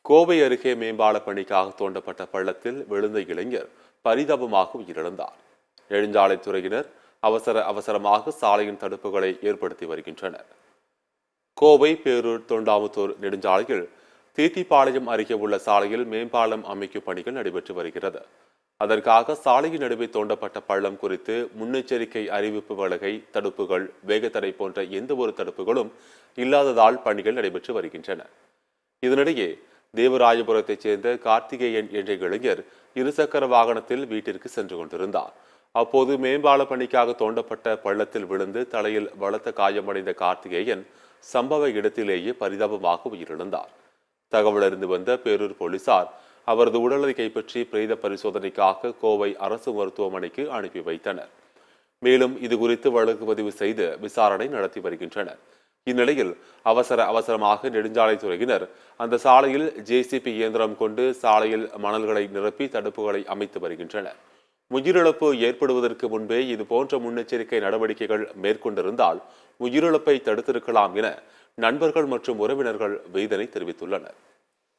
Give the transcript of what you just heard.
கோவை அருகே மேம்பால பணிக்காக தோண்டப்பட்ட பள்ளத்தில் விழுந்த இளைஞர் பரிதாபமாக உயிரிழந்தார். நெடுஞ்சாலைத்துறையினர் அவசரமாக சாலையின் தடுப்புகளை ஏற்படுத்தி வருகின்றனர். கோவை பேரூர் தொண்டாமுத்தூர் நெடுஞ்சாலையில் தீத்திப்பாளையம் அருகே உள்ள சாலையில் மேம்பாலம் அமைக்கும் பணிகள் நடைபெற்று வருகிறது. அதற்காக சாலையின் நடுவே தோண்டப்பட்ட பள்ளம் குறித்து முன்னெச்சரிக்கை அறிவிப்பு பலகை, தடுப்புகள், வேகத்தடை போன்ற எந்த ஒரு தடுப்புகளும் இல்லாததால் பணிகள் நடைபெற்று வருகின்றன. இதனிடையே தேவராயபுரத்தைச் சேர்ந்த கார்த்திகேயன் என்ற இளைஞர் இருசக்கர வாகனத்தில் வீட்டிற்கு சென்று கொண்டிருந்தார். அப்போது மேம்பால பணிக்காக தோண்டப்பட்ட பள்ளத்தில் விழுந்து தலையில் பலத்த காயமடைந்த கார்த்திகேயன் சம்பவ இடத்திலேயே பரிதாபமாக உயிரிழந்தார். தகவலறிந்து வந்த பேரூர் போலீசார் அவரது உடலை கைப்பற்றி பிரேத பரிசோதனைக்காக கோவை அரசு மருத்துவமனைக்கு அனுப்பி வைத்தனர். மேலும் இதுகுறித்து வழக்கு பதிவு செய்து விசாரணை நடத்தி வருகின்றனர். இந்நிலையில் அவசரமாக நெடுஞ்சாலைத்துறையினர் அந்த சாலையில் ஜேசிபி இயந்திரம் கொண்டு சாலையில் மணல்களை நிரப்பி தடுப்புகளை அமைத்து வருகின்றனர். உயிரிழப்பு ஏற்படுவதற்கு முன்பே இதுபோன்ற முன்னெச்சரிக்கை நடவடிக்கைகள் மேற்கொண்டிருந்தால் உயிரிழப்பை தடுத்திருக்கலாம் என நண்பர்கள் மற்றும் உறவினர்கள் வேதனை தெரிவித்துள்ளனர்.